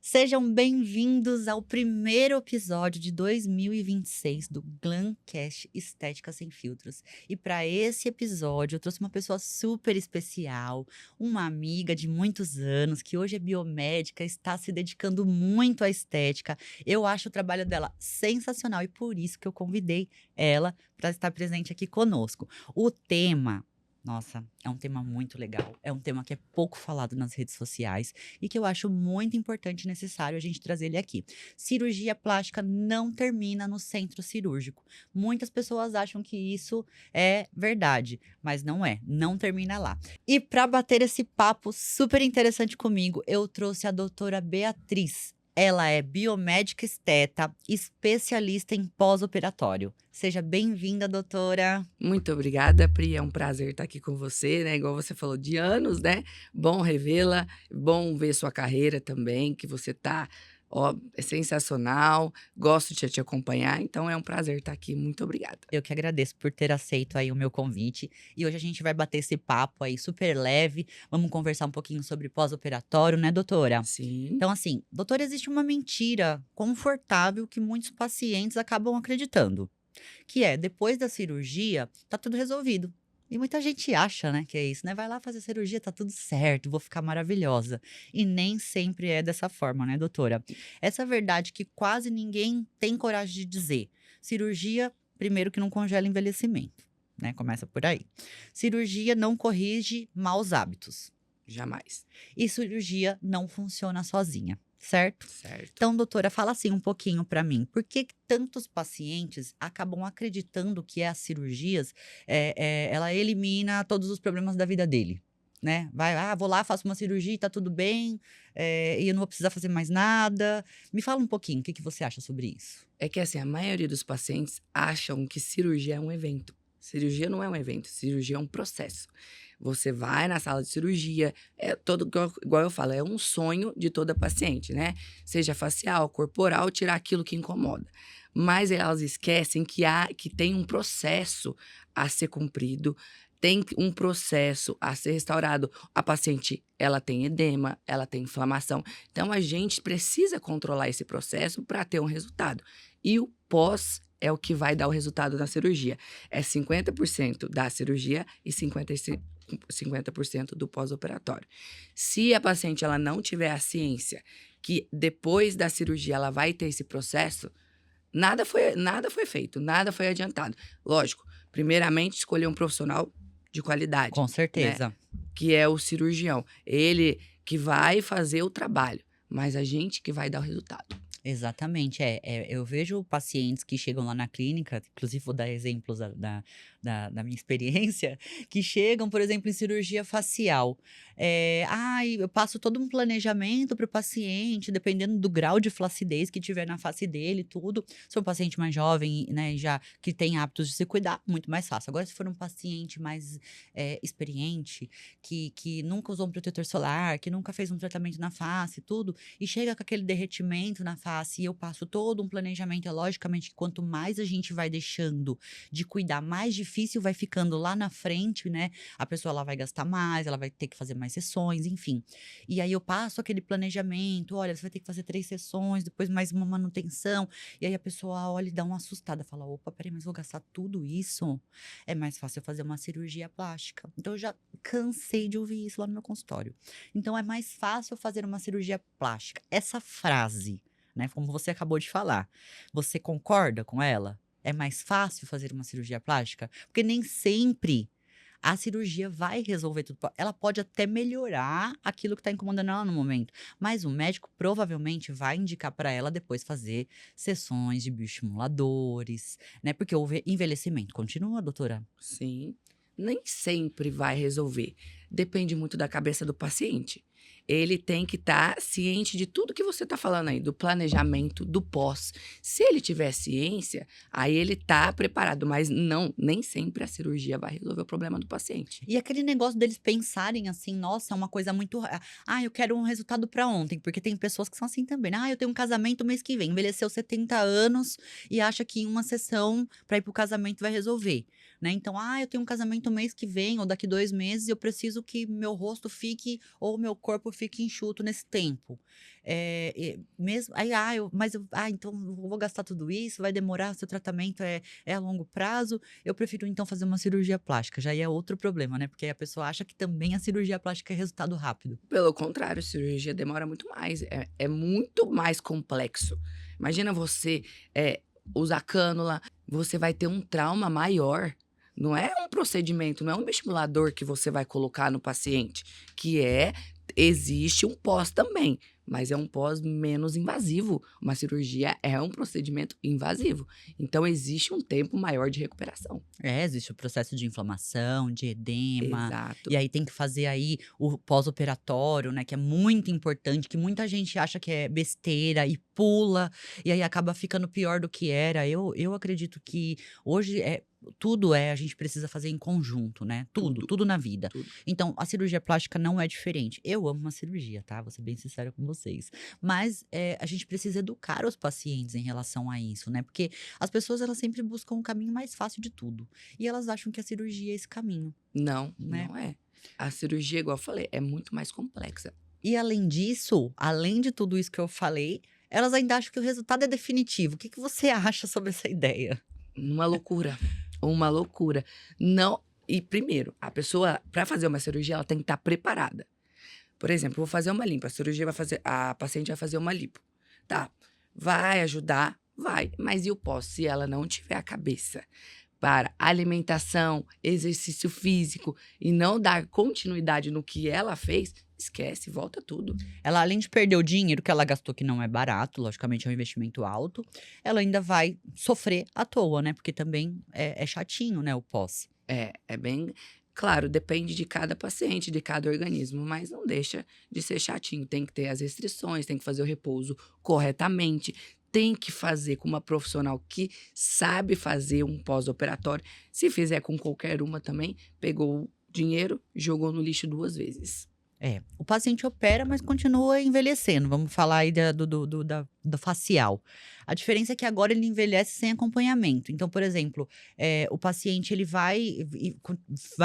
Sejam bem-vindos ao primeiro episódio de 2026 do Glancast Estética Sem Filtros. E para esse episódio, eu trouxe uma pessoa super especial, uma amiga de muitos anos, que hoje é biomédica, está se dedicando muito à estética. Eu acho o trabalho dela sensacional e por isso que eu convidei ela para estar presente aqui conosco. O tema. Nossa, é um tema muito legal. É um tema que é pouco falado nas redes sociais e que eu acho muito importante e necessário a gente trazer ele aqui. Cirurgia plástica não termina no centro cirúrgico. Muitas pessoas acham que isso é verdade, mas não é. Não termina lá. E para bater esse papo super interessante comigo, eu trouxe a doutora Beatriz. Ela é biomédica esteta, especialista em pós-operatório. Seja bem-vinda, doutora. Muito obrigada, Pri. É um prazer estar aqui com você, né? Igual você falou, de anos, né? Bom revê-la, bom ver sua carreira também, que você tá, ó, é sensacional. Gosto de te acompanhar, então é um prazer estar aqui. Muito obrigada. Eu que agradeço por ter aceito aí o meu convite. E hoje a gente vai bater esse papo aí super leve. Vamos conversar um pouquinho sobre pós-operatório, né, doutora? Sim, Então, assim, doutora, existe uma mentira confortável que muitos pacientes acabam acreditando, que é depois da cirurgia, tá tudo resolvido. E muita gente acha, né, que é isso, né? Vai lá fazer cirurgia, tá tudo certo, vou ficar maravilhosa. E nem sempre é dessa forma, né, doutora? Essa verdade que quase ninguém tem coragem de dizer. Cirurgia, primeiro que não congela envelhecimento, né? Começa por aí. Cirurgia não corrige maus hábitos. jamais. E cirurgia não funciona sozinha, certo? Certo. Então, doutora, fala assim um pouquinho para mim. Por que que tantos pacientes acabam acreditando que as cirurgias, ela elimina todos os problemas da vida dele? Né? Vai, vou lá, faço uma cirurgia e tá tudo bem, e eu não vou precisar fazer mais nada. Me fala um pouquinho, o que que você acha sobre isso? É que assim, a maioria dos pacientes acham que cirurgia é um evento. Cirurgia não é um evento, cirurgia é um processo. Você vai na sala de cirurgia, é todo, igual eu falo, é um sonho de toda paciente, né? Seja facial, corporal, tirar aquilo que incomoda. Mas elas esquecem que tem um processo a ser cumprido, tem um processo a ser restaurado. A paciente, ela tem edema, ela tem inflamação. Então a gente precisa controlar esse processo para ter um resultado. E o pós é o que vai dar o resultado da cirurgia. É 50% da cirurgia e 50% do pós-operatório. Se a paciente ela não tiver a ciência que depois da cirurgia ela vai ter esse processo, nada foi feito, nada foi adiantado. Lógico, primeiramente escolher um profissional de qualidade, Com né? certeza. Que é o cirurgião. Ele que vai fazer o trabalho, mas a gente que vai dar o resultado. Exatamente, eu vejo pacientes que chegam lá na clínica, inclusive vou dar exemplos da minha experiência, que chegam, por exemplo, em cirurgia facial. Ai, eu passo todo um planejamento para o paciente, dependendo do grau de flacidez que tiver na face dele, e tudo. Se é um paciente mais jovem, né, e já que tem hábitos de se cuidar, muito mais fácil. Agora, se for um paciente mais experiente, que nunca usou um protetor solar, que nunca fez um tratamento na face, tudo, e chega com aquele derretimento na face e eu passo todo um planejamento, é logicamente que quanto mais a gente vai deixando de cuidar, mais difícil vai ficando lá na frente, né? A pessoa ela vai gastar mais, ela vai ter que fazer mais sessões, enfim. E aí eu passo aquele planejamento, olha, você vai ter que fazer 3 sessões, depois mais uma manutenção. E aí a pessoa olha e dá uma assustada, fala, opa, peraí, mas vou gastar tudo isso? É mais fácil eu fazer uma cirurgia plástica. Então eu já cansei de ouvir isso lá no meu consultório. Então é mais fácil fazer uma cirurgia plástica. Essa frase, né, como você acabou de falar, você concorda com ela? É mais fácil fazer uma cirurgia plástica? Porque nem sempre a cirurgia vai resolver tudo. Ela pode até melhorar aquilo que está incomodando ela no momento, mas o médico provavelmente vai indicar para ela depois fazer sessões de bioestimuladores, né? Porque o envelhecimento continua, doutora. Sim, nem sempre vai resolver. Depende muito da cabeça do paciente. Ele tem que estar ciente de tudo que você está falando aí, do planejamento, do pós. Se ele tiver ciência, aí ele está preparado, mas não, nem sempre a cirurgia vai resolver o problema do paciente. E aquele negócio deles pensarem assim, nossa, é uma coisa muito. Eu quero um resultado pra ontem, porque tem pessoas que são assim também, né? Eu tenho um casamento mês que vem, envelheceu 70 anos e acha que em uma sessão pra ir pro casamento vai resolver. né? Então, eu tenho um casamento mês que vem ou daqui 2 meses, eu preciso que meu rosto fique ou meu corpo fique enxuto nesse tempo. Mesmo, então eu vou gastar tudo isso, vai demorar, seu tratamento é a longo prazo, eu prefiro então fazer uma cirurgia plástica. Já aí é outro problema, né? Porque aí a pessoa acha que também a cirurgia plástica é resultado rápido. Pelo contrário, cirurgia demora muito mais, é muito mais complexo. Imagina você, usar cânula, você vai ter um trauma maior. Não é um procedimento, não é um estimulador que você vai colocar no paciente, que existe um pós também, mas é um pós menos invasivo. Uma cirurgia é um procedimento invasivo, então existe um tempo maior de recuperação. Existe o processo de inflamação, de edema, Exato. e aí tem que fazer aí o pós-operatório, né, que é muito importante, que muita gente acha que é besteira e pula, e aí acaba ficando pior do que era. Eu acredito que hoje a gente precisa fazer em conjunto, né? Tudo, Tudo, tudo na vida. tudo. Então, a cirurgia plástica não é diferente. Eu amo uma cirurgia, tá? Vou ser bem sincera com vocês. Mas a gente precisa educar os pacientes em relação a isso, né? Porque as pessoas, elas sempre buscam o caminho mais fácil de tudo. E elas acham que a cirurgia é esse caminho, Não, né? não é. A cirurgia, igual eu falei, é muito mais complexa. E além disso, além de tudo isso que eu falei, elas ainda acham que o resultado é definitivo. O que que você acha sobre essa ideia? Uma loucura, uma loucura. Não, e primeiro, a pessoa, para fazer uma cirurgia, ela tem que estar preparada. Por exemplo, vou fazer uma limpa, a paciente vai fazer uma lipo. Tá, vai ajudar? Vai, mas e o pós? Se ela não tiver a cabeça para alimentação, exercício físico e não dar continuidade no que ela fez, esquece, volta tudo. Ela, além de perder o dinheiro que ela gastou, que não é barato, logicamente é um investimento alto, ela ainda vai sofrer à toa, né? Porque também é chatinho, né, o pós. É bem. Claro, depende de cada paciente, de cada organismo, mas não deixa de ser chatinho. Tem que ter as restrições, tem que fazer o repouso corretamente, tem que fazer com uma profissional que sabe fazer um pós-operatório. Se fizer com qualquer uma também, pegou o dinheiro, jogou no lixo 2 vezes. O paciente opera, mas continua envelhecendo. Vamos falar aí do facial. A diferença é que agora ele envelhece sem acompanhamento. Então, por exemplo, o paciente ele vai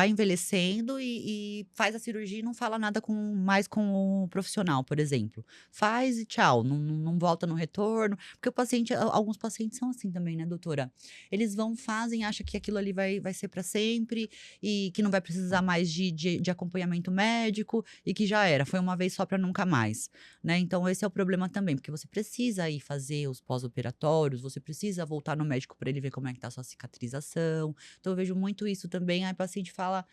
envelhecendo e faz a cirurgia e não fala nada mais com o profissional, por exemplo. Faz e tchau, não volta no retorno. Porque alguns pacientes são assim também, né, doutora? Eles fazem, acham que aquilo ali vai ser para sempre e que não vai precisar mais de acompanhamento médico e que já era, foi uma vez só para nunca mais, né? Então esse é o problema também, porque você precisa ir fazer os pós-operatórios, você precisa voltar no médico para ele ver como é que tá a sua cicatrização. Então eu vejo muito isso também. Aí o paciente fala,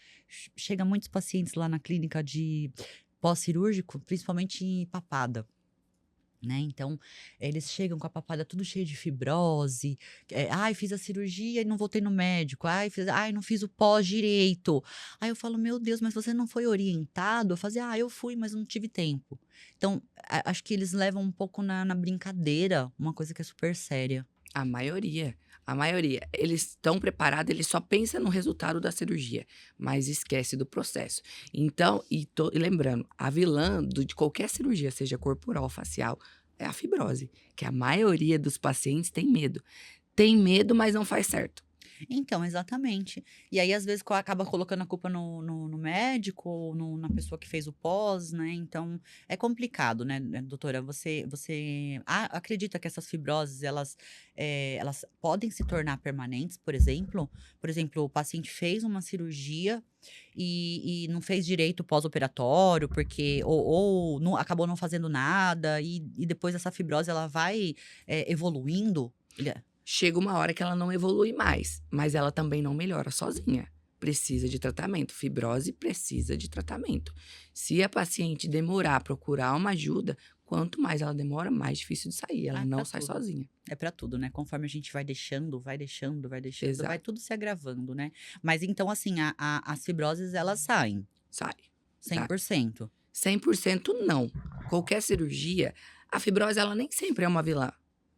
chega muitos pacientes lá na clínica de pós-cirúrgico, principalmente em papada. Né? Então, eles chegam com a papada tudo cheio de fibrose. Ai, fiz a cirurgia e não voltei no médico. Ai, não fiz o pós direito. Aí eu falo, meu Deus, mas você não foi orientado a fazer? Eu fui, mas não tive tempo. Então, acho que eles levam um pouco na brincadeira, uma coisa que é super séria. A maioria, a maioria. Eles estão preparados, eles só pensam no resultado da cirurgia, mas esquece do processo. Então, e lembrando, a vilã de qualquer cirurgia, seja corporal ou facial, é a fibrose, que a maioria dos pacientes tem medo. Tem medo, mas não faz certo. Então, exatamente. E aí, às vezes, acaba colocando a culpa no médico ou na pessoa que fez o pós, né? Então, é complicado, né, doutora? Você acredita que essas fibroses, elas podem se tornar permanentes, por exemplo? Por exemplo, o paciente fez uma cirurgia e não fez direito o pós-operatório, porque ou acabou não fazendo nada, e depois essa fibrose, ela vai evoluindo. Chega uma hora que ela não evolui mais, mas ela também não melhora sozinha. Precisa de tratamento. Fibrose precisa de tratamento. Se a paciente demorar a procurar uma ajuda, quanto mais ela demora, mais difícil de sair. Ela não sai sozinha. É pra tudo, né? Conforme a gente vai deixando, vai Exato. tudo se agravando, né? Mas então, assim, as fibroses, elas saem Sai. Sai. 100%. 100% não. Qualquer cirurgia, a fibrose ela nem sempre é uma vilã.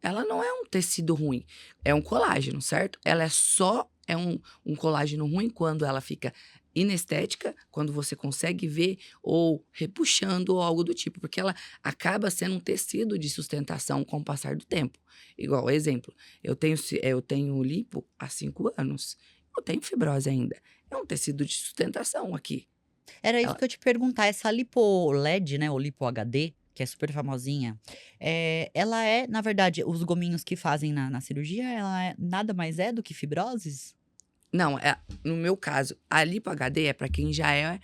Ela não é um tecido ruim, é um colágeno, certo? Ela é um colágeno ruim quando ela fica inestética, quando você consegue ver, ou repuxando ou algo do tipo, porque ela acaba sendo um tecido de sustentação com o passar do tempo. Igual, exemplo, eu tenho lipo há 5 anos. Eu tenho fibrose ainda. É um tecido de sustentação aqui. Era isso Ela que eu ia te perguntar, essa lipo-LED, né, ou lipo-HD, que é super famosinha, ela é, na verdade, os gominhos que fazem na cirurgia, ela nada mais é do que fibroses? não, no meu caso, a lipo-HD é para quem já é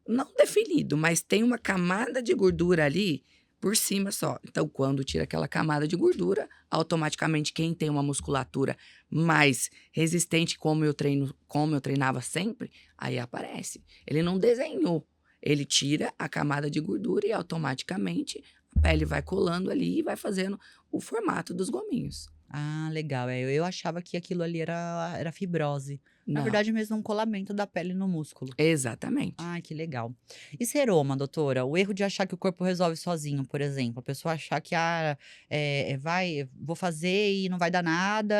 não definido, mas tem uma camada de gordura ali por cima só. Então, quando tira aquela camada de gordura, automaticamente quem tem uma musculatura mais resistente, como eu treinava sempre, aí aparece. Ele não desenhou. Ele tira a camada de gordura e automaticamente a pele vai colando ali e vai fazendo o formato dos gominhos. Ah, legal. Eu achava que aquilo ali era fibrose. Na Não, verdade, mesmo é um colamento da pele no músculo. exatamente. Ai, que legal. E seroma, doutora? O erro de achar que o corpo resolve sozinho, por exemplo. A pessoa achar que, vou fazer e não vai dar nada,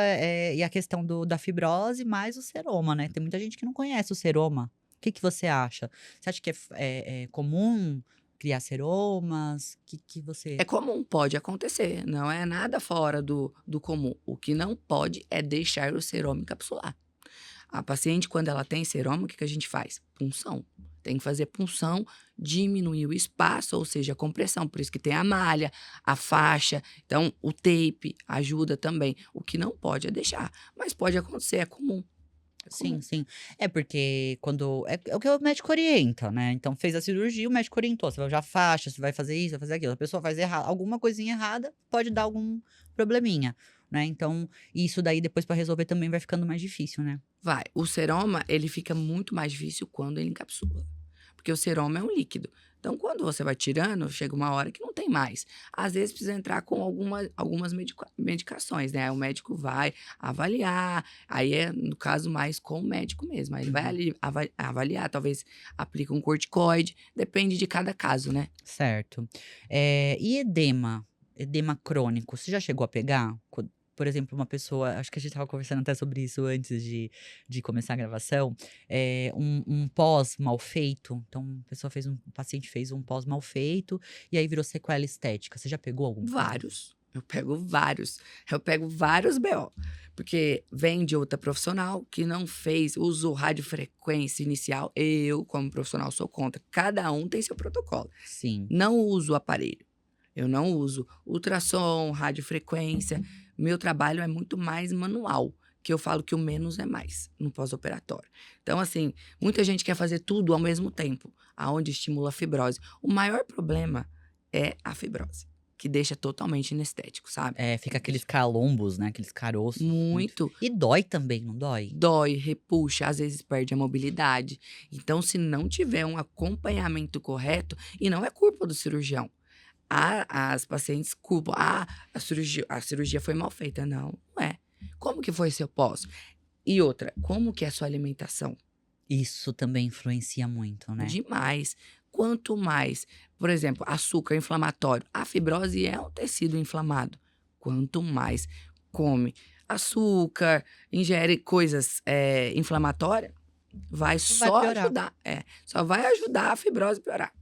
e a questão da fibrose, mais o seroma, né? Tem muita gente que não conhece o seroma. O que que você acha? Você acha que é comum criar seromas? Que você. É comum, pode acontecer, não é nada fora do comum. O que não pode é deixar o seroma encapsular. A paciente, quando ela tem seroma, o que que a gente faz? Punção. Tem que fazer punção, diminuir o espaço, ou seja, a compressão. Por isso que tem a malha, a faixa. Então, o tape ajuda também. O que não pode é deixar. Mas pode acontecer, é comum. É Sim, comum. sim. É porque quando. É o que o médico orienta, né? Então fez a cirurgia, o médico orientou. Você vai usar faixa, você vai fazer isso, vai fazer aquilo. A pessoa faz errado, alguma coisinha errada, pode dar algum probleminha, né? Então, isso daí depois pra resolver também vai ficando mais difícil, né? Vai. O seroma, ele fica muito mais difícil quando ele encapsula. Porque o seroma é um líquido. Então, quando você vai tirando, chega uma hora que não tem mais. Às vezes precisa entrar com algumas medicações, né? Aí o médico vai avaliar, aí é, no caso, mais com o médico mesmo. Aí ele vai Uhum. ali avaliar, talvez aplique um corticoide, depende de cada caso, né? Certo. E edema? Edema crônico, você já chegou a pegar? Por exemplo, uma pessoa, acho que a gente estava conversando até sobre isso antes de começar a gravação, um pós mal feito. Então, a pessoa o paciente fez um pós mal feito e aí virou sequela estética. Você já pegou algum caso? Vários. Eu pego vários. Eu pego vários BO. Porque vem de outra profissional que não fez, usou radiofrequência inicial. Eu, como profissional, sou contra. Cada um tem seu protocolo. Sim. Não uso o aparelho. Eu não uso ultrassom, radiofrequência. Meu trabalho é muito mais manual, que eu falo que o menos é mais no pós-operatório. Então, assim, muita gente quer fazer tudo ao mesmo tempo, aonde estimula a fibrose. O maior problema é a fibrose, que deixa totalmente inestético, sabe? É, fica aqueles Deixa calombos, né? Aqueles caroços. Muito. muito. E dói também, não dói? Dói, repuxa, às vezes perde a mobilidade. Então, se não tiver um acompanhamento correto, e não é culpa do cirurgião, as pacientes culpam. Ah, a cirurgia foi mal feita. Não, não é. Como que foi seu pós? E outra, como que é a sua alimentação? Isso também influencia muito, né? Demais. Quanto mais, por exemplo, açúcar inflamatório. A fibrose é um tecido inflamado. Quanto mais come açúcar, ingere coisas inflamatórias, vai Vai só piorar. ajudar. Só vai ajudar a fibrose a piorar.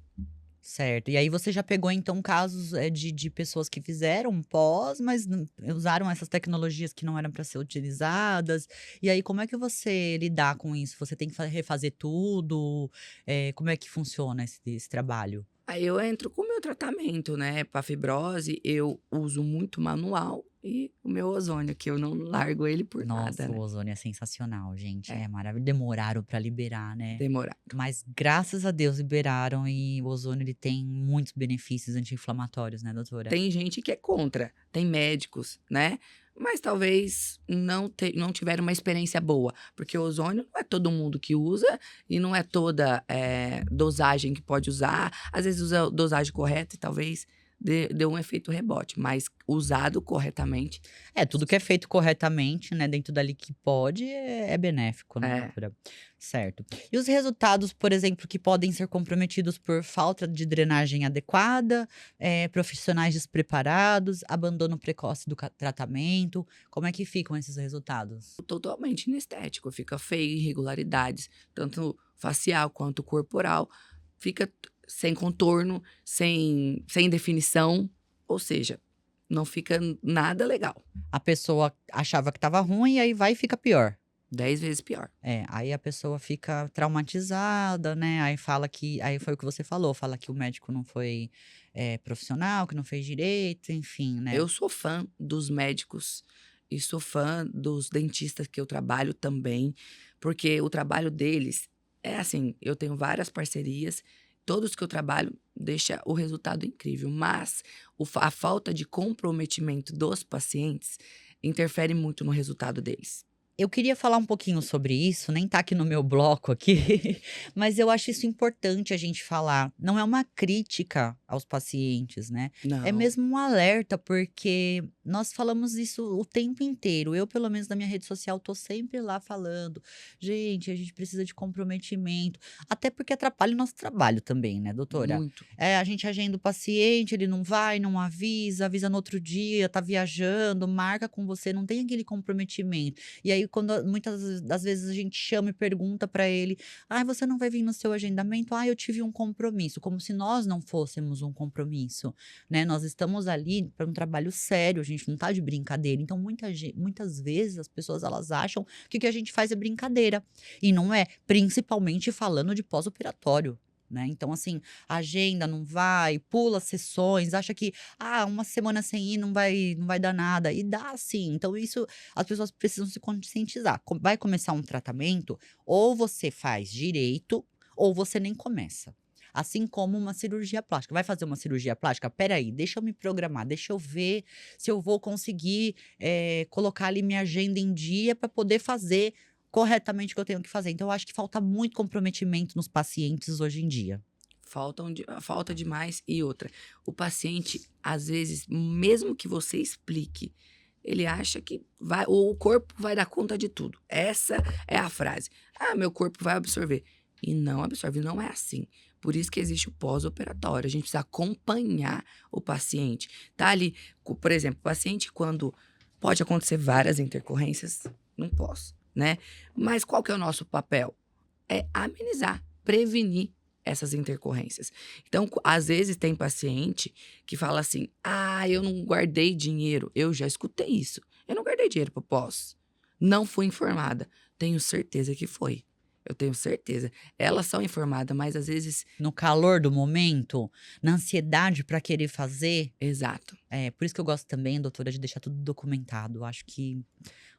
Certo. E aí você já pegou então casos, de pessoas que fizeram um pós, mas usaram essas tecnologias que não eram para ser utilizadas. E aí como é que você lidar com isso? Você tem que refazer tudo? Como é que funciona esse trabalho? Aí eu entro com o meu tratamento, né, pra fibrose, eu uso muito manual e o meu ozônio, que eu não largo ele por nada, Nossa, o né. ozônio é sensacional, gente. É, É maravilhoso. Demoraram para liberar, né? demorado. Mas graças a Deus liberaram e o ozônio ele tem muitos benefícios anti-inflamatórios, né, doutora? Tem gente que é contra, tem médicos, né, mas talvez não tiveram uma experiência boa, porque o ozônio não é todo mundo que usa e não é toda, dosagem que pode usar. Às vezes usa a dosagem correta e talvez dê um efeito rebote, mas usado corretamente Tudo que é feito corretamente, né, dentro dali que pode, é benéfico, né, é. doutora? Certo. E os resultados, por exemplo, que podem ser comprometidos por falta de drenagem adequada, profissionais despreparados, abandono precoce do tratamento, como é que ficam esses resultados? Totalmente inestético, fica feio, irregularidades, tanto facial quanto corporal, fica sem contorno, sem definição, ou seja, não fica nada legal. A pessoa achava que estava ruim e aí vai e fica pior. 10 vezes pior. Aí a pessoa fica traumatizada, né, aí fala que aí foi o que você falou, fala que o médico não foi, profissional, que não fez direito, enfim, né. Eu sou fã dos médicos e sou fã dos dentistas que eu trabalho também, porque o trabalho deles é assim, eu tenho várias parcerias, todos que eu trabalho deixa o resultado incrível, mas a falta de comprometimento dos pacientes interfere muito no resultado deles. Eu queria falar um pouquinho sobre isso, nem tá aqui no meu bloco aqui, mas eu acho isso importante a gente falar. Não é uma crítica aos pacientes, né? É Não, mesmo um alerta, porque nós falamos isso o tempo inteiro. Eu, pelo menos na minha rede social, tô sempre lá falando. Gente, a gente precisa de comprometimento. Até porque atrapalha o nosso trabalho também, né, doutora? muito. A gente agenda o paciente, ele não vai, não avisa, avisa no outro dia, tá viajando, marca com você, não tem aquele comprometimento. E aí quando muitas das vezes a gente chama e pergunta para ele: "Ai, você não vai vir no seu agendamento?". "Ah, eu tive um compromisso", como se nós não fôssemos um compromisso, né. Nós estamos ali para um trabalho sério, a gente não tá de brincadeira, então muitas vezes as pessoas elas acham que o que a gente faz é brincadeira, e não é, principalmente falando de pós-operatório, né. Então assim, agenda, não vai, pula sessões, acha que, uma semana sem ir não vai dar nada, e dá sim. Então isso as pessoas precisam se conscientizar. Vai começar um tratamento, ou você faz direito, ou você nem começa. Assim como uma cirurgia plástica. Vai fazer uma cirurgia plástica? Espera aí, deixa eu me programar, deixa eu ver se eu vou conseguir, colocar ali minha agenda em dia para poder fazer corretamente o que eu tenho que fazer. Então eu acho que falta muito comprometimento nos pacientes hoje em dia. Falta demais. E outra, o paciente, às vezes, mesmo que você explique, ele acha que o corpo vai dar conta de tudo. Essa é a frase. Ah, meu corpo vai absorver. E não absorve, não é assim. Por isso que existe o pós-operatório. A gente precisa acompanhar o paciente. Tá ali, por exemplo, o paciente quando pode acontecer várias intercorrências, não posso, né? Mas qual que é o nosso papel? É amenizar, prevenir essas intercorrências. Então, às vezes tem paciente que fala assim: "Ah, eu não guardei dinheiro". Eu já escutei isso. "Eu não guardei dinheiro para pós. Não fui informada". Tenho certeza que foi. Eu tenho certeza. Elas são informadas, mas às vezes No calor do momento, na ansiedade para querer fazer. exato, Por isso que eu gosto também, doutora, de deixar tudo documentado. Eu acho que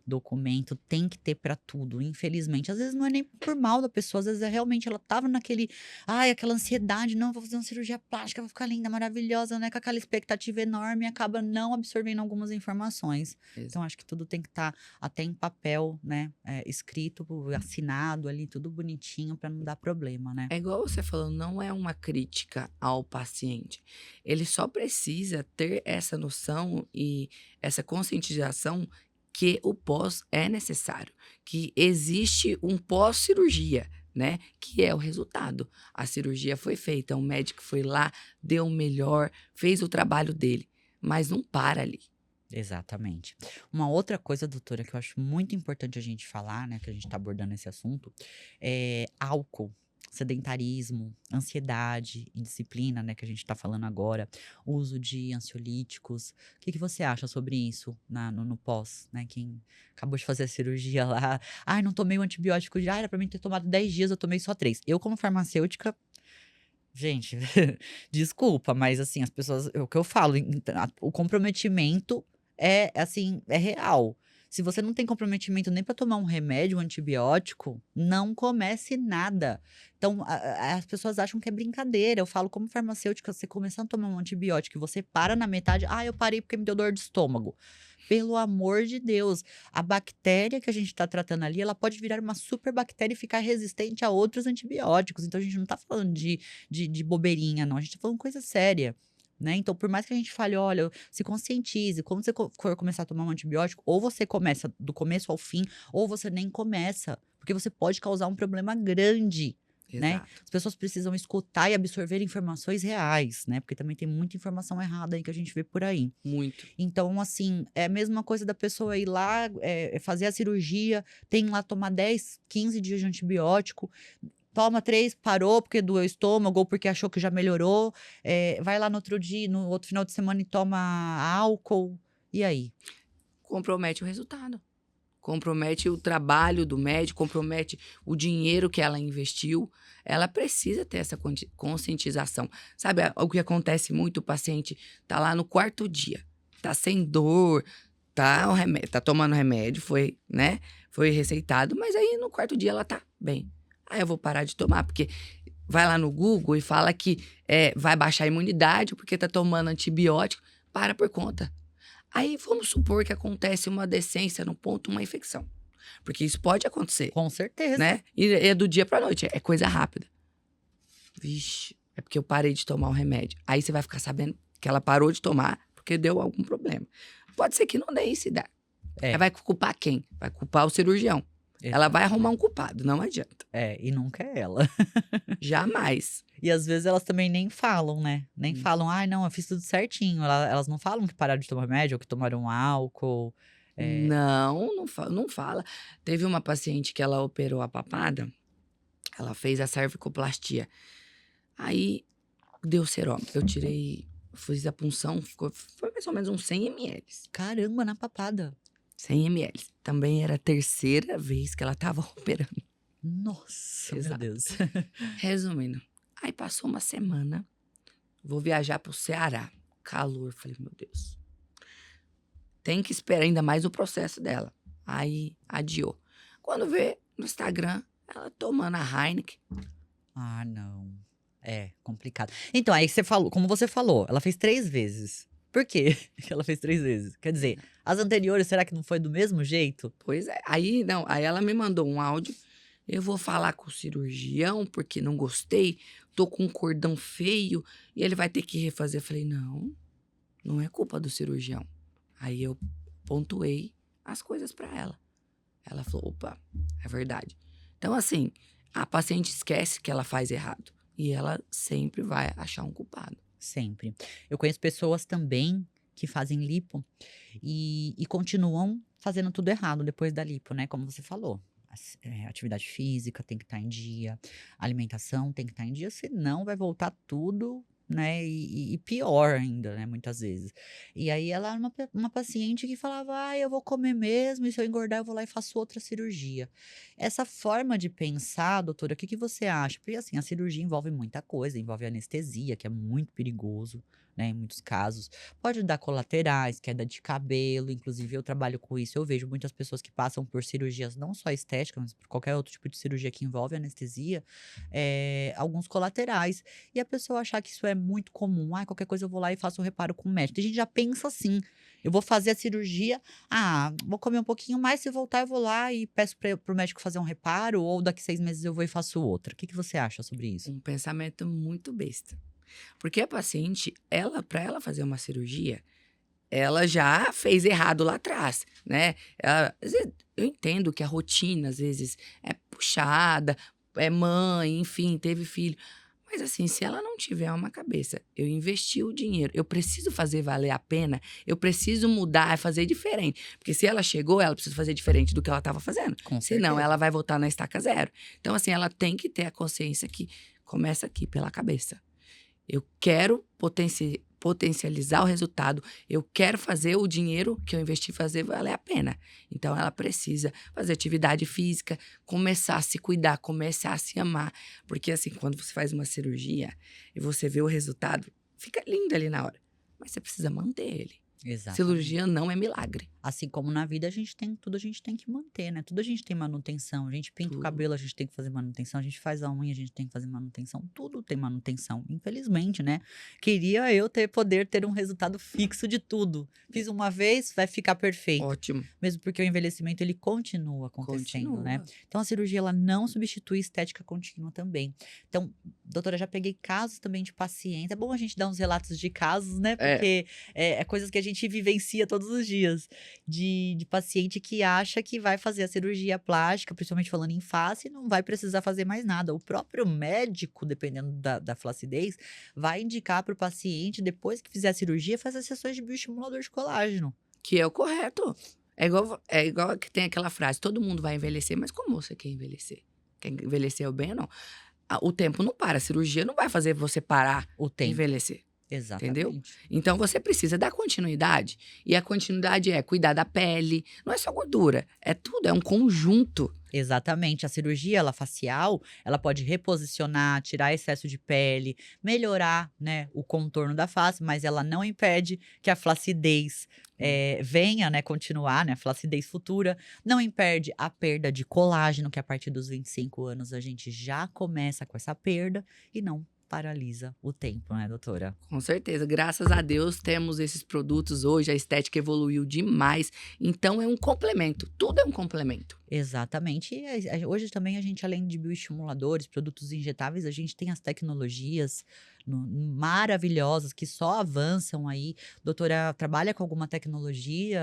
documento tem que ter para tudo, infelizmente. Às vezes não é nem por mal da pessoa, às vezes é realmente ela estava naquele, ai, aquela ansiedade, não, vou fazer uma cirurgia plástica, vou ficar linda, maravilhosa, né? Com aquela expectativa enorme e acaba não absorvendo algumas informações. exa Então, acho que tudo tem que estar até em papel, né? Escrito, assinado ali, tudo bonitinho para não dar problema, né? é igual você falou, não é uma crítica ao paciente. Ele só precisa ter essa noção e essa conscientização que o pós é necessário, que existe um pós-cirurgia, né? Que é o resultado. A cirurgia foi feita, o médico foi lá, deu o melhor, fez o trabalho dele, mas não para ali. Exatamente. Uma outra coisa, doutora, que eu acho muito importante a gente falar, né, que a gente está abordando esse assunto, é álcool, sedentarismo, ansiedade, indisciplina, né, que a gente está falando agora, uso de ansiolíticos. O que que você acha sobre isso no pós, né? Quem acabou de fazer a cirurgia lá, ai, não tomei o antibiótico já, era para mim ter tomado 10 dias, eu tomei só 3. Eu, como farmacêutica, gente, desculpa, mas assim, as pessoas, é o que eu falo, o comprometimento assim, é real. Se você não tem comprometimento nem para tomar um remédio, um antibiótico, não comece nada. Então, as pessoas acham que é brincadeira. Eu falo, como farmacêutica, você começar a tomar um antibiótico e você para na metade, eu parei porque me deu dor de estômago. Pelo amor de Deus, a bactéria que a gente está tratando ali, ela pode virar uma super bactéria e ficar resistente a outros antibióticos. Então, a gente não está falando de bobeirinha, não. A gente está falando coisa séria. Né? Então, por mais que a gente fale, olha, se conscientize, quando você for começar a tomar um antibiótico, ou você começa do começo ao fim, ou você nem começa, porque você pode causar um problema grande, né? Exato. As pessoas precisam escutar e absorver informações reais, né? Porque também tem muita informação errada aí que a gente vê por aí. Muito. Então, assim, é a mesma coisa da pessoa ir lá, fazer a cirurgia, tem lá tomar 10, 15 dias de antibiótico, toma 3, parou porque doeu o estômago ou porque achou que já melhorou, vai lá no outro dia, no outro final de semana e toma álcool, e aí? Compromete o resultado. compromete o trabalho do médico, compromete o dinheiro que ela investiu. Ela precisa ter essa conscientização. Sabe, o que acontece muito, o paciente tá lá no 4º dia, tá sem dor, tá tomando remédio, foi, né? Foi receitado, mas aí no 4º dia ela tá bem. Aí eu vou parar de tomar, porque vai lá no Google e fala que vai baixar a imunidade porque tá tomando antibiótico, para por conta. Aí vamos supor que acontece uma decência no ponto, uma infecção. Porque isso pode acontecer, Com certeza. né? E é do dia pra noite, é coisa rápida. Vixe, é porque eu parei de tomar o remédio. Aí você vai ficar sabendo que ela parou de tomar porque deu algum problema. Pode ser que não dê isso, dá. Aí vai culpar quem? Vai culpar o cirurgião. Ela vai arrumar um culpado, não adianta. E nunca é ela. Jamais. E às vezes elas também nem falam, né? Nem falam, ai, não, eu fiz tudo certinho. Elas não falam que pararam de tomar remédio ou que tomaram álcool. Não fala. Teve uma paciente que ela operou a papada, ela fez a cervicoplastia. Aí deu seroma. Eu fiz a punção, foi mais ou menos uns 100 ml. Caramba, na papada. 100 ml. Também era a 3ª vez que ela tava operando. Nossa, Exato. meu Deus. Resumindo, aí passou uma semana, vou viajar pro Ceará. Calor, falei, meu Deus. Tem que esperar ainda mais o processo dela. Aí adiou. Quando vê no Instagram, ela tomando a Heineken. Ah, não. É complicado. Então, aí você falou, como você falou, ela fez 3 vezes. Por quê que ela fez 3 vezes? Quer dizer, as anteriores, será que não foi do mesmo jeito? Pois é. Aí ela me mandou um áudio. Eu vou falar com o cirurgião porque não gostei. Tô com um cordão feio e ele vai ter que refazer. Eu falei, não é culpa do cirurgião. Aí eu pontuei as coisas pra ela. Ela falou, opa, é verdade. Então, assim, a paciente esquece que ela faz errado. E ela sempre vai achar um culpado. Sempre. Eu conheço pessoas também que fazem lipo e continuam fazendo tudo errado depois da lipo, né? Como você falou. Atividade física tem que estar em dia, alimentação tem que estar em dia, senão vai voltar tudo, né? E pior ainda, né? Muitas vezes. E aí ela era uma paciente que falava, eu vou comer mesmo, e se eu engordar eu vou lá e faço outra cirurgia. Essa forma de pensar, doutora, o que você acha? Porque assim, a cirurgia envolve muita coisa, envolve anestesia, que é muito perigoso, né, em muitos casos. Pode dar colaterais, queda de cabelo, inclusive eu trabalho com isso, eu vejo muitas pessoas que passam por cirurgias, não só estéticas, mas por qualquer outro tipo de cirurgia que envolve anestesia, alguns colaterais. E a pessoa achar que isso é muito comum, qualquer coisa eu vou lá e faço um reparo com o médico. A gente já pensa assim, eu vou fazer a cirurgia, vou comer um pouquinho mais, se voltar eu vou lá e peço pro médico fazer um reparo, ou daqui 6 meses eu vou e faço outra. O que você acha sobre isso? Um pensamento muito besta. Porque a paciente, para ela fazer uma cirurgia, ela já fez errado lá atrás, né? Eu entendo que a rotina, às vezes, é puxada, é mãe, enfim, teve filho. Mas assim, se ela não tiver uma cabeça, eu investi o dinheiro, eu preciso fazer valer a pena, eu preciso mudar, fazer diferente. Porque se ela chegou, ela precisa fazer diferente do que ela estava fazendo. Com Senão, certeza. ela vai voltar na estaca zero. Então, assim, ela tem que ter a consciência que começa aqui, pela cabeça. Eu quero potencializar o resultado, eu quero fazer o dinheiro que eu investi fazer valer a pena. Então, ela precisa fazer atividade física, começar a se cuidar, começar a se amar. Porque, assim, quando você faz uma cirurgia e você vê o resultado, fica lindo ali na hora. Mas você precisa manter ele. Exatamente. Cirurgia não é milagre. Assim como na vida, a gente tem que manter, né? Tudo a gente tem manutenção. A gente pinta o cabelo, a gente tem que fazer manutenção. A gente faz a unha, a gente tem que fazer manutenção. Tudo tem manutenção, infelizmente, né? Queria eu poder ter um resultado fixo de tudo. Fiz uma vez, vai ficar perfeito. Ótimo. Mesmo porque o envelhecimento, ele continua acontecendo, né? Então, a cirurgia, ela não substitui estética contínua também. Então, doutora, já peguei casos também de pacientes. É bom a gente dar uns relatos de casos, né? Porque é coisas que a gente vivencia todos os dias. De paciente que acha que vai fazer a cirurgia plástica, principalmente falando em face, e não vai precisar fazer mais nada. O próprio médico, dependendo da flacidez, vai indicar para o paciente, depois que fizer a cirurgia, fazer sessões de bioestimulador de colágeno. Que é o correto. É igual que tem aquela frase, todo mundo vai envelhecer, mas como você quer envelhecer? Quer envelhecer bem ou não? O tempo não para, a cirurgia não vai fazer você parar de envelhecer. entendeu? Exatamente. Então você precisa dar continuidade. E a continuidade é cuidar da pele, não é só gordura, é tudo, é um conjunto. Exatamente. A cirurgia, ela facial, ela pode reposicionar, tirar excesso de pele, melhorar, né, o contorno da face, mas ela não impede que a flacidez, venha, né, continuar, né, a flacidez futura. Não impede a perda de colágeno, que a partir dos 25 anos a gente já começa com essa perda e não paralisa o tempo, né, doutora? Com certeza, graças a Deus temos esses produtos hoje, a estética evoluiu demais, então é um complemento, tudo é um complemento. Exatamente. E hoje também a gente, além de bioestimuladores, produtos injetáveis, a gente tem as tecnologias maravilhosas que só avançam aí. Doutora, trabalha com alguma tecnologia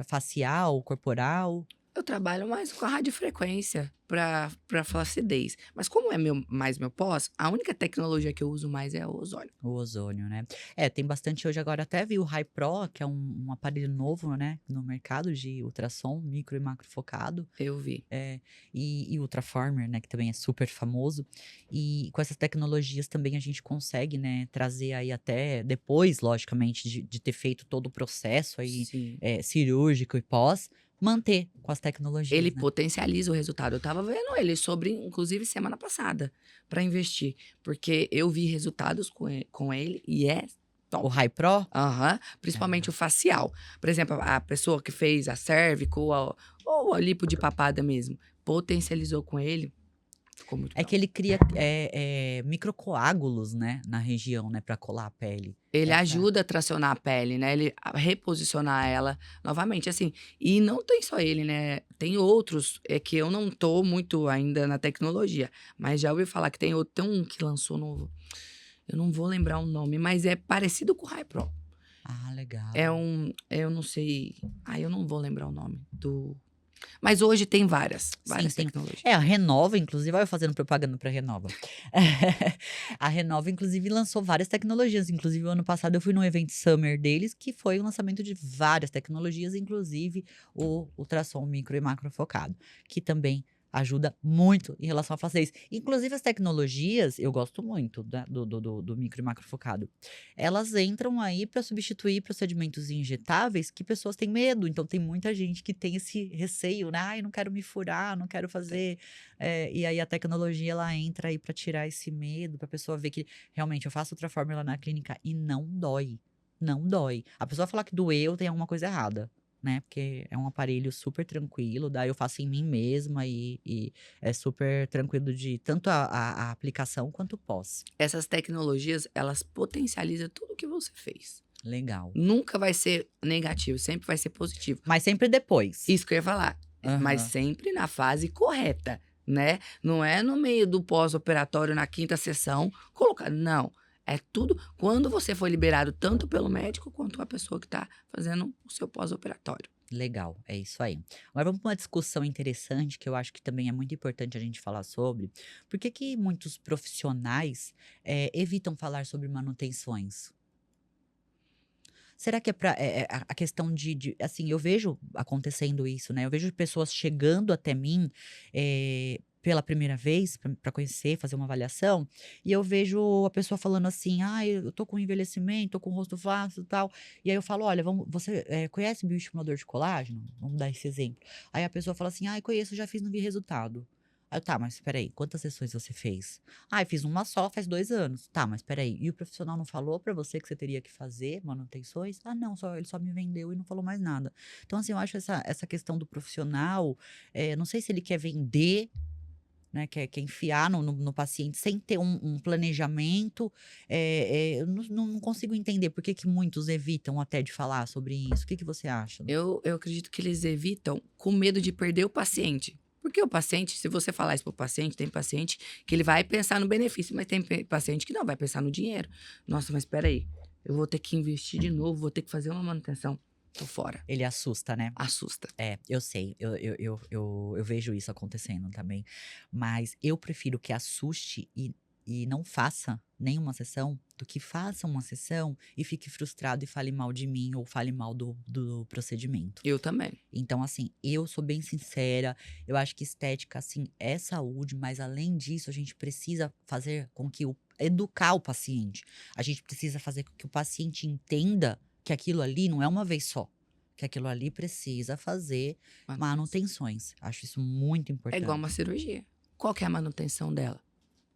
facial, corporal? Eu trabalho mais com a radiofrequência para flacidez, mas como é mais meu pós, a única tecnologia que eu uso mais é o ozônio. O ozônio, né? É, tem bastante hoje agora, até vi o Hypro, que é um aparelho novo, né, no mercado de ultrassom, micro e macro focado. Eu vi. É, e Ultraformer, né, que também é super famoso. E com essas tecnologias também a gente consegue, né, trazer aí até depois, logicamente, de ter feito todo o processo aí Sim. cirúrgico e pós, manter com as Ele tecnologias, né? potencializa o resultado. Eu estava vendo ele sobre, inclusive, semana passada, para investir, porque eu vi resultados com ele e é O top. Hypro, Aham, principalmente o facial. Por exemplo, a pessoa que fez a cervical ou a lipo de papada mesmo, potencializou com ele, ficou muito é que top. ele cria microcoágulos, né, na região, né, para colar a pele. Ele Essa ajuda a tracionar a pele, né, ele reposicionar ela novamente, assim, e não tem só ele, né, tem outros, é que eu não tô muito ainda na tecnologia, mas já ouvi falar que tem um que lançou novo, eu não vou lembrar o nome, mas é parecido com o Hypro. Ah, legal. É eu não sei, eu não vou lembrar o nome do mas hoje tem Sim, várias tem. tecnologias. É, a Renova, inclusive, olha eu fazendo propaganda pra Renova. A Renova, inclusive, lançou várias tecnologias. Inclusive, o ano passado eu fui num evento Summer deles, que foi o lançamento de várias tecnologias, inclusive o ultrassom micro e macro focado, que também ajuda muito em relação à flacidez. Inclusive, as tecnologias, eu gosto muito do micro e macro focado. Elas entram aí para substituir procedimentos injetáveis que pessoas têm medo. Então, tem muita gente que tem esse receio, né? Ai, não quero me furar, não quero fazer. E aí a tecnologia ela entra aí para tirar esse medo, para a pessoa ver que realmente eu faço outra fórmula na clínica e não dói. Não dói. A pessoa falar que doeu, tem alguma coisa errada. Né? Porque é um aparelho super tranquilo, daí eu faço em mim mesma e é super tranquilo de tanto a aplicação quanto o pós. Essas tecnologias, elas potencializam tudo que você fez. Legal. Nunca vai ser negativo, sempre vai ser positivo. Mas sempre depois. Isso que eu ia falar, mas Aham. sempre na fase correta, né. Não é no meio do pós-operatório, na 5ª sessão, colocar não, é tudo quando você foi liberado tanto pelo médico, quanto a pessoa que está fazendo o seu pós-operatório. Legal, é isso aí. Agora vamos para uma discussão interessante que eu acho que também é muito importante a gente falar sobre. Por que que muitos profissionais evitam falar sobre manutenções? Será que é para a questão assim, eu vejo acontecendo isso, né? Eu vejo pessoas chegando até mim pela primeira vez para conhecer, fazer uma avaliação, e eu vejo a pessoa falando assim: "Ah, eu tô com envelhecimento, tô com o rosto flácido e tal". E aí eu falo: "Olha, você conhece bioestimulador de colágeno?". Vamos dar esse exemplo. Aí a pessoa fala assim: "Ai, conheço, já fiz, não vi resultado". Aí eu: "Tá, mas espera aí, quantas sessões você fez?". "Ai, fiz uma só faz 2 anos". "Tá, mas espera aí, e o profissional não falou pra você que você teria que fazer manutenções?". "Ah, não, ele só me vendeu e não falou mais nada". Então, assim, eu acho essa questão do profissional, não sei se ele quer vender, né, quer enfiar no paciente sem ter um planejamento, eu não consigo entender por que que muitos evitam até de falar sobre isso. O que que você acha? Eu acredito que eles evitam com medo de perder o paciente. Porque o paciente, se você falar isso para o paciente, tem paciente que ele vai pensar no benefício, mas tem paciente que não, vai pensar no dinheiro. Nossa, mas espera aí, eu vou ter que investir de novo, vou ter que fazer uma manutenção. Tô fora. Ele assusta, né? Assusta. É, eu sei, eu vejo isso acontecendo também, mas eu prefiro que assuste e não faça nenhuma sessão, do que faça uma sessão e fique frustrado e fale mal de mim ou fale mal do procedimento. Eu também. Então, assim, eu sou bem sincera, eu acho que estética, assim, é saúde, mas além disso, a gente precisa fazer com que educar o paciente. A gente precisa fazer com que o paciente entenda que aquilo ali não é uma vez só. Que aquilo ali precisa fazer manutenções. Acho isso muito É igual importante. uma cirurgia. Qual que é a manutenção dela?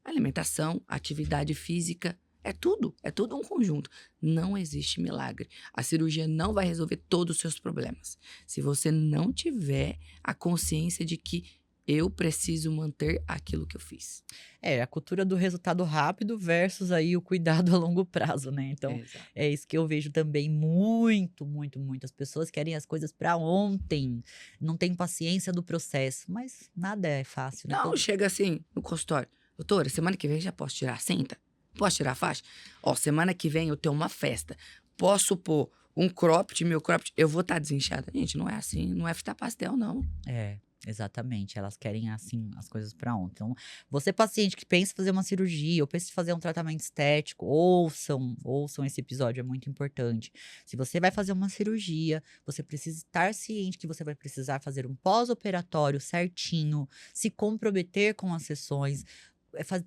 Alimentação, atividade física, é tudo um conjunto. Não existe milagre. A cirurgia não vai resolver todos os seus problemas. Se você não tiver a consciência de que eu preciso manter aquilo que eu fiz. É, a cultura do resultado rápido versus aí o cuidado a longo prazo, né? Então, Exato. é isso que eu vejo também muitas pessoas querem as coisas para ontem, não tem paciência do processo, mas nada é fácil, né? Não, chega assim no consultório. Doutora, semana que vem já posso tirar a cinta? Posso tirar a faixa? Ó, semana que vem eu tenho uma festa. Posso pôr um cropped, meu cropped, eu vou estar desinchada. Gente, não é assim, não é fita pastel, não. É, exatamente. Elas querem, assim, as coisas pra ontem. Então, você paciente que pensa em fazer uma cirurgia ou pensa em fazer um tratamento estético, ouçam esse episódio, é muito importante. Se você vai fazer uma cirurgia, você precisa estar ciente que você vai precisar fazer um pós-operatório certinho, se comprometer com as sessões,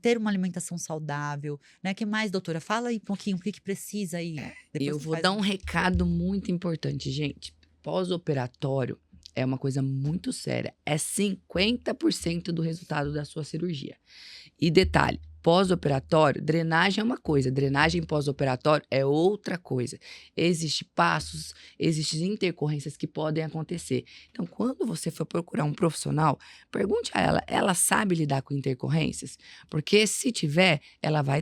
ter uma alimentação saudável, né? Que mais, doutora? Fala aí um pouquinho, o que que precisa aí? Depois Eu você vou faz dar um recado muito importante, gente. Pós-operatório é uma coisa muito séria. É 50% do resultado da sua cirurgia. E detalhe, pós-operatório, drenagem é uma coisa, drenagem pós-operatório é outra coisa. Existem passos, existem intercorrências que podem acontecer. Então, quando você for procurar um profissional, pergunte a ela sabe lidar com intercorrências? Porque se tiver, ela vai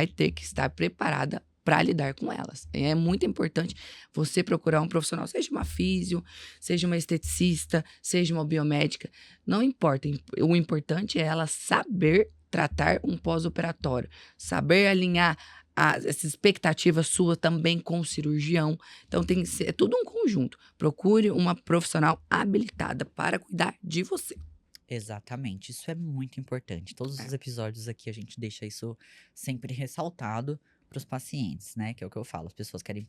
ter que estar preparada para lidar com elas. É muito importante você procurar um profissional, seja uma físio, seja uma esteticista, seja uma biomédica, não importa. O importante é ela saber tratar um pós-operatório, saber alinhar as expectativas suas também com o cirurgião. Então, tem que ser, é tudo um conjunto. Procure uma profissional habilitada para cuidar de você. Exatamente, isso é muito importante. Todos os episódios aqui a gente deixa isso sempre ressaltado para os pacientes, né? Que é o que eu falo. As pessoas querem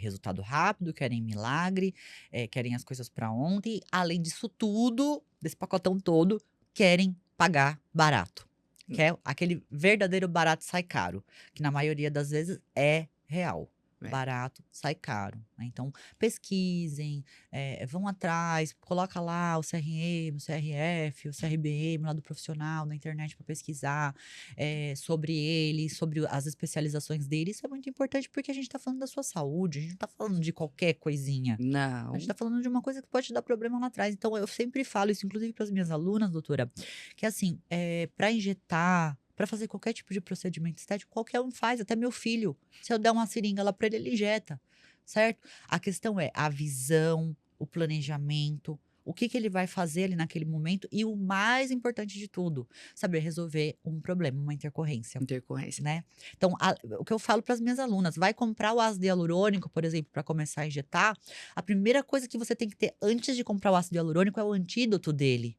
resultado rápido, querem milagre, querem as coisas para ontem. Além disso tudo, desse pacotão todo, querem pagar barato. Que é aquele verdadeiro barato sai caro, que na maioria das vezes é real. É. Barato sai caro, né? Então, pesquisem, vão atrás, coloca lá o CRM, o CRF, o CRBM lá do profissional na internet para pesquisar sobre ele, sobre as especializações dele. Isso é muito importante porque a gente tá falando da sua saúde, a gente não tá falando de qualquer coisinha. Não. A gente tá falando de uma coisa que pode dar problema lá atrás. Então, eu sempre falo isso, inclusive para as minhas alunas, doutora, que assim, para injetar, para fazer qualquer tipo de procedimento estético, qualquer um faz, até meu filho. Se eu der uma seringa lá para ele, ele injeta, certo? A questão é a visão, o planejamento, o que ele vai fazer ali naquele momento e o mais importante de tudo, saber resolver um problema, uma intercorrência. Intercorrência. Né? Então, o que eu falo para as minhas alunas, vai comprar o ácido hialurônico, por exemplo, para começar a injetar, a primeira coisa que você tem que ter antes de comprar o ácido hialurônico é o antídoto dele.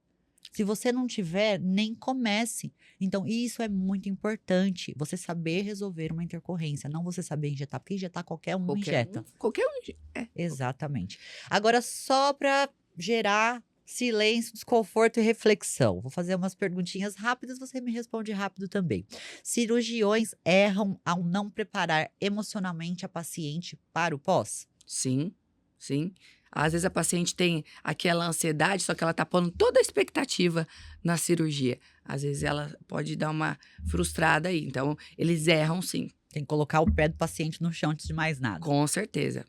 Se você não tiver, nem comece. Então, isso é muito importante. Você saber resolver uma intercorrência, não você saber injetar, porque injetar qualquer um injeta. Qualquer um. Exatamente. Agora, só para gerar silêncio, desconforto e reflexão. Vou fazer umas perguntinhas rápidas, você me responde rápido também. Cirurgiões erram ao não preparar emocionalmente a paciente para o pós? Sim, sim. Às vezes a paciente tem aquela ansiedade, só que ela tá pondo toda a expectativa na cirurgia. Às vezes ela pode dar uma frustrada aí. Então, eles erram sim, Tem que colocar o pé do paciente no chão antes de mais nada. com certeza.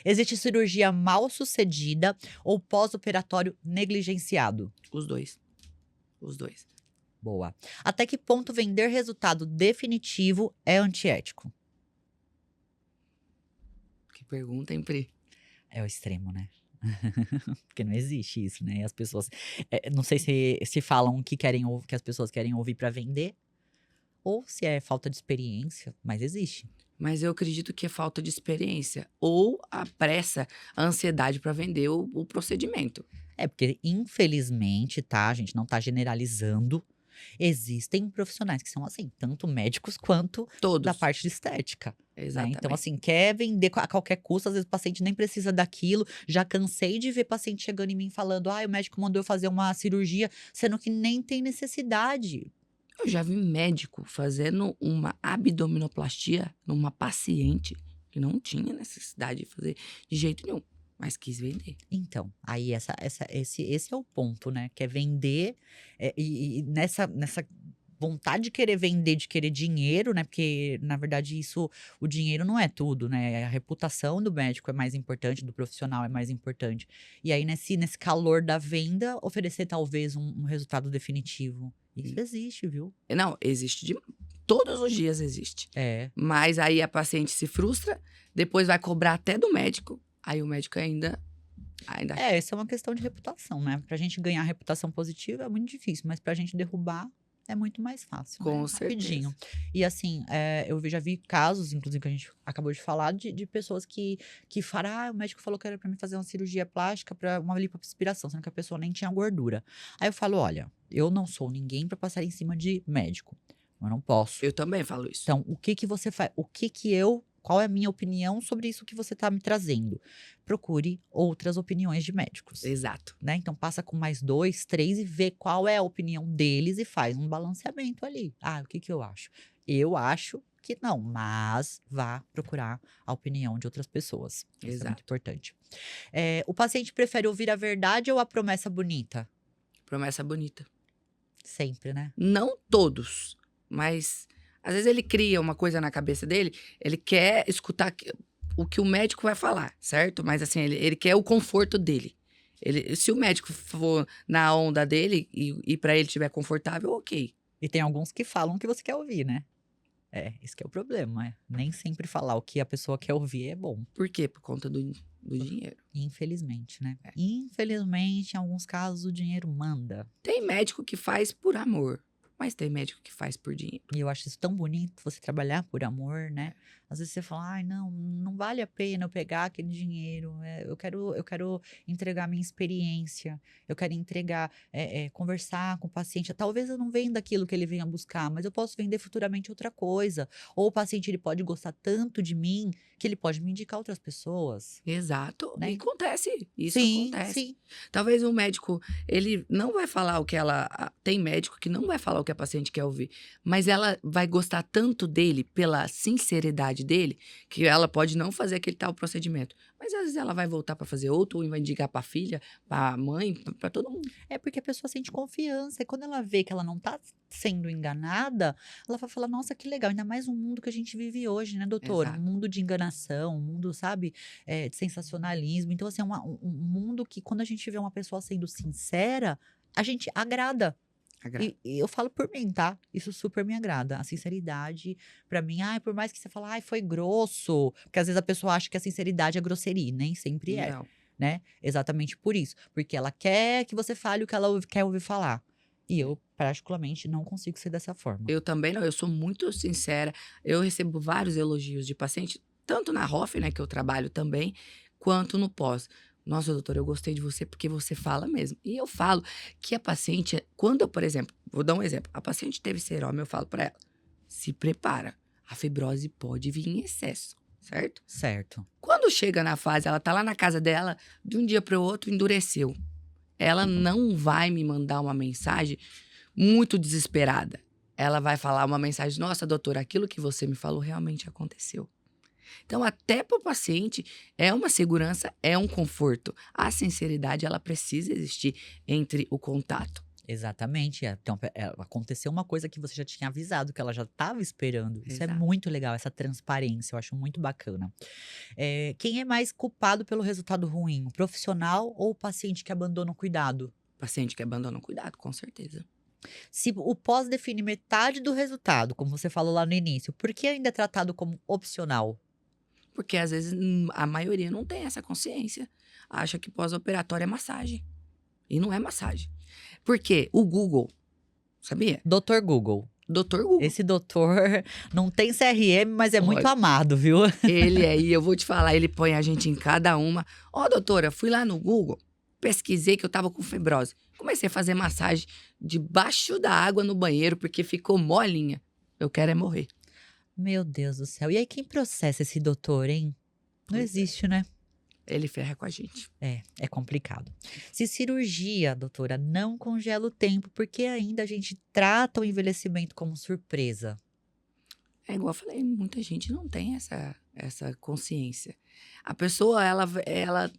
Existe cirurgia mal sucedida ou pós-operatório negligenciado? Os dois. Os dois. Boa. Até que ponto vender resultado definitivo é antiético? Que pergunta, hein, Pri? É o extremo, né? Porque não existe isso, né? E as pessoas. Não sei se falam que que as pessoas querem ouvir para vender, ou se é falta de experiência, mas existe. Mas eu acredito que é falta de experiência. Ou a pressa, a ansiedade para vender o procedimento. Porque, infelizmente, tá? A gente não tá generalizando. Existem profissionais que são assim, tanto médicos quanto Todos. da parte de estética. Né? Exatamente. Então, assim, quer vender a qualquer custo, às vezes o paciente nem precisa daquilo. Já cansei de ver paciente chegando em mim falando: o médico mandou eu fazer uma cirurgia, sendo que nem tem necessidade. Eu já vi médico fazendo uma abdominoplastia numa paciente que não tinha necessidade de fazer de jeito nenhum, mas quis vender. Então, aí esse é o ponto, né? Que é vender, e nessa vontade de querer vender, de querer dinheiro, né? Porque, na verdade, o dinheiro não é tudo, né? A reputação do médico é mais importante, do profissional é mais importante. E aí, nesse calor da venda, oferecer talvez um resultado definitivo. Isso existe, viu? Não, existe todos os dias existe. É. Mas aí a paciente se frustra, depois vai cobrar até do médico, aí o médico ainda Essa é uma questão de reputação, né? Pra gente ganhar reputação positiva é muito difícil, mas pra gente derrubar é muito mais fácil, com né? Rapidinho. certeza. E assim, eu já vi casos, inclusive, que a gente acabou de falar, de pessoas que falaram, o médico falou que era pra mim fazer uma cirurgia plástica pra uma lipoaspiração, sendo que a pessoa nem tinha gordura. Aí eu falo, olha, eu não sou ninguém pra passar em cima de médico. Eu não posso. Eu também falo isso. Então, o que que você faz? Qual é a minha opinião sobre isso que você está me trazendo? Procure outras opiniões de médicos, Exato. né? Então, passa com mais 2, 3 e vê qual é a opinião deles e faz um balanceamento ali. Ah, o que que eu acho? Eu acho que não, mas vá procurar a opinião de outras pessoas. Isso é muito Exato. importante. O paciente prefere ouvir a verdade ou a promessa bonita? Promessa bonita. Sempre, né? Não todos, mas às vezes ele cria uma coisa na cabeça dele, ele quer escutar o que o médico vai falar, certo? Mas assim, ele quer o conforto dele. Se o médico for na onda dele e para ele estiver confortável, ok. E tem alguns que falam o que você quer ouvir, né? Esse que é o problema. Nem sempre falar o que a pessoa quer ouvir é bom. Por quê? Por conta do dinheiro. Infelizmente, né? É. Infelizmente, em alguns casos, o dinheiro manda. Tem médico que faz por amor, mas tem médico que faz por dinheiro. E eu acho isso tão bonito, você trabalhar por amor, né? Às vezes você fala, ai, não vale a pena eu pegar aquele dinheiro. Eu quero entregar minha experiência. Eu quero entregar, conversar com o paciente. Talvez eu não venda aquilo que ele venha buscar, mas eu posso vender futuramente outra coisa. Ou o paciente, ele pode gostar tanto de mim que ele pode me indicar outras pessoas. Exato. Né? E acontece. Isso Sim, acontece. sim. Talvez o médico, ele não vai falar o que tem médico que não vai falar o que a paciente quer ouvir. Mas ela vai gostar tanto dele, pela sinceridade dele, que ela pode não fazer aquele tal procedimento. Mas às vezes ela vai voltar para fazer outro, ou vai indicar para a filha, para a mãe, para todo mundo. É porque a pessoa sente confiança. E quando ela vê que ela não tá sendo enganada, ela vai falar, nossa, que legal. Ainda mais um mundo que a gente vive hoje, né, doutor? Exato. Um mundo de enganação, um mundo, sabe, de sensacionalismo. Então, assim, é um mundo que quando a gente vê uma pessoa sendo sincera, a gente agrada. E eu falo por mim, tá? Isso super me agrada. A sinceridade, pra mim, por mais que você fale, foi grosso. Porque às vezes a pessoa acha que a sinceridade é grosseria, e nem sempre é. Não. Né? Exatamente por isso. Porque ela quer que você fale o que ela quer ouvir falar. E eu, particularmente, não consigo ser dessa forma. Eu também não, eu sou muito sincera. Eu recebo vários elogios de paciente, tanto na ROF, né, que eu trabalho também, quanto no pós. Nossa, doutora, eu gostei de você porque você fala mesmo. E eu falo que a paciente, quando eu, por exemplo, vou dar um exemplo. A paciente teve seroma, eu falo pra ela, se prepara, a fibrose pode vir em excesso, certo? Certo. Quando chega na fase, ela tá lá na casa dela, de um dia para o outro, endureceu. Ela não vai me mandar uma mensagem muito desesperada. Ela vai falar uma mensagem, nossa, doutora, aquilo que você me falou realmente aconteceu. Então, até para o paciente, é uma segurança, é um conforto. A sinceridade, ela precisa existir entre o contato. Exatamente. Então, aconteceu uma coisa que você já tinha avisado, que ela já estava esperando. Isso é Exato. muito legal, essa transparência. Eu acho muito bacana. Quem é mais culpado pelo resultado ruim? O profissional ou o paciente que abandona o cuidado? Paciente que abandona o cuidado, com certeza. Se o pós define metade do resultado, como você falou lá no início, por que ainda é tratado como opcional? Porque às vezes a maioria não tem essa consciência. Acha que pós-operatório é massagem. E não é massagem. Porque o Google, sabia? Doutor Google. Doutor Google. Esse doutor não tem CRM, mas é muito Olha. amado, viu? Ele aí, eu vou te falar, ele põe a gente em cada uma. Ó, doutora, fui lá no Google, pesquisei que eu tava com fibrose. Comecei a fazer massagem debaixo da água no banheiro, porque ficou molinha. Eu quero é morrer. Meu Deus do céu. E aí, quem processa esse doutor, hein? Não Pois é. existe, né? ele ferra com a gente. É complicado. Se cirurgia, doutora, não congela o tempo, porque ainda a gente trata o envelhecimento como surpresa. É igual eu falei, muita gente não tem essa consciência. A pessoa,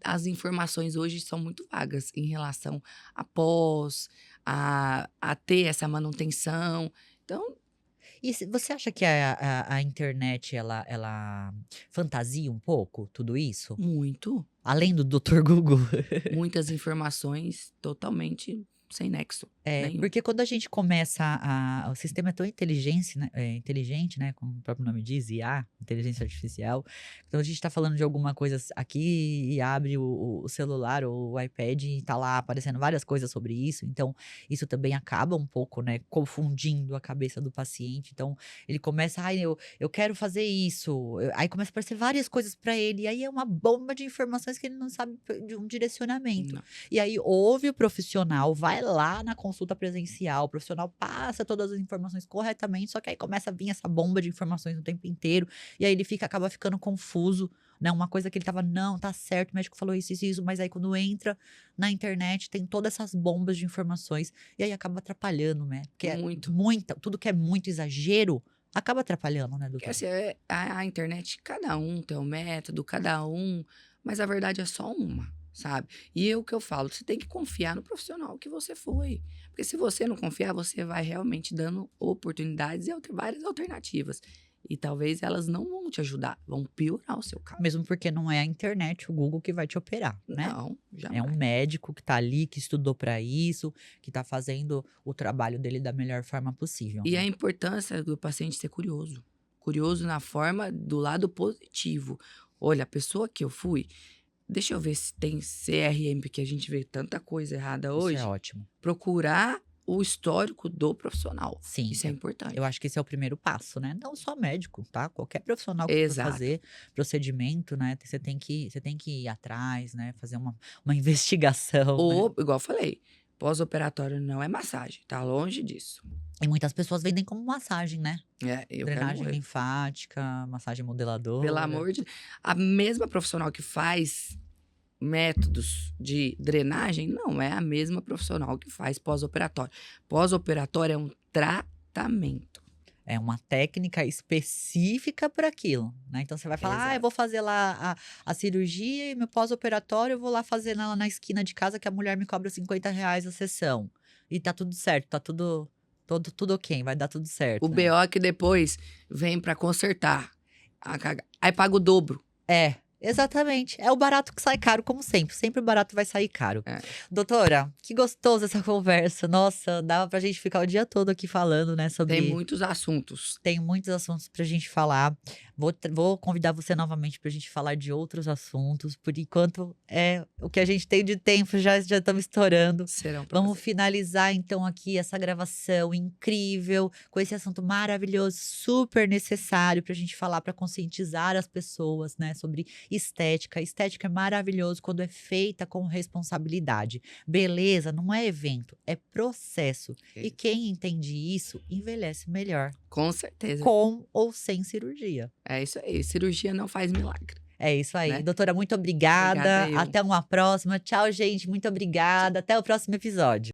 as informações hoje são muito vagas em relação a pós, a ter essa manutenção. Então, E você acha que a internet, ela fantasia um pouco tudo isso? muito, Além do Dr. Google? muitas informações totalmente sem nexo nenhum. Porque quando a gente começa o sistema é tão inteligente, né, como o próprio nome diz, IA, inteligência artificial. Então a gente tá falando de alguma coisa aqui e abre o celular ou o iPad e tá lá aparecendo várias coisas sobre isso. Então isso também acaba um pouco, né, confundindo a cabeça do paciente. Então ele começa, ai, eu quero fazer isso. Aí começa a aparecer várias coisas para ele. E aí é uma bomba de informações que ele não sabe de um direcionamento. Não. E aí ouve o profissional, vai lá na consulta presencial, o profissional passa todas as informações corretamente, só que aí começa a vir essa bomba de informações o tempo inteiro, e aí ele acaba ficando confuso, né? Uma coisa que ele tava, não, tá certo, o médico falou isso, isso, isso, mas aí quando entra na internet tem todas essas bombas de informações, e aí acaba atrapalhando, né? Porque Muito. tudo que é muito exagero acaba atrapalhando, né, Porque doutor? assim, a internet, cada um tem um método, cada um, mas a verdade é só uma, sabe? E o que eu falo, você tem que confiar no profissional que você foi. Porque se você não confiar, você vai realmente dando oportunidades e várias alternativas. E talvez elas não vão te ajudar, vão piorar o seu caso. Mesmo porque não é a internet, o Google que vai te operar, né? Não, É um jamais. médico que tá ali, que estudou para isso, que tá fazendo o trabalho dele da melhor forma possível, E né? a importância do paciente ser curioso. Curioso na forma do lado positivo. Olha, a pessoa que eu fui, deixa eu ver se tem CRM, porque a gente vê tanta coisa errada Isso é hoje. ótimo. Procurar o histórico do profissional. Sim, Isso é importante. eu acho que esse é o primeiro passo, né? Não só médico, tá? Qualquer profissional que for Exato. fazer procedimento, né? Você tem que ir atrás, né? Fazer uma investigação, né? Ou, igual eu falei, pós-operatório não é massagem, tá longe disso. E muitas pessoas vendem como massagem, né? Eu quero Drenagem morrer. linfática, massagem Pelo modeladora. amor de A mesma profissional que faz métodos de drenagem não é a mesma profissional que faz pós-operatório. Pós-operatório é um tratamento. É uma técnica específica para aquilo, né? Então você vai falar, eu Exato. vou fazer lá a cirurgia e meu pós-operatório eu vou lá fazer lá na esquina de casa que a mulher me cobra R$ 50 a sessão. E tá tudo certo, tá tudo ok, vai dar tudo certo, O né? BO é que depois vem pra consertar. Aí paga o dobro. Exatamente. É o barato que sai caro, como sempre. Sempre o barato vai sair caro. É. Doutora, que gostoso essa conversa. Nossa, dava pra gente ficar o dia todo aqui falando, né, Tem sobre. muitos assuntos. Tem muitos assuntos pra gente falar. Vou convidar você novamente pra gente falar de outros assuntos. Por enquanto, o que a gente tem de tempo, já estamos estourando. Serão pra Vamos você. finalizar então aqui essa gravação incrível, com esse assunto maravilhoso, super necessário pra gente falar, pra conscientizar as pessoas, né, sobre estética. Estética é maravilhoso quando é feita com responsabilidade. Beleza não é evento, é processo. E quem entende isso, envelhece melhor, Com certeza. com ou sem cirurgia. É isso aí. Cirurgia não faz milagre. É isso aí. Né? Doutora, muito Obrigada obrigada. eu. Até uma próxima. Tchau, gente. Muito obrigada. Até o próximo episódio.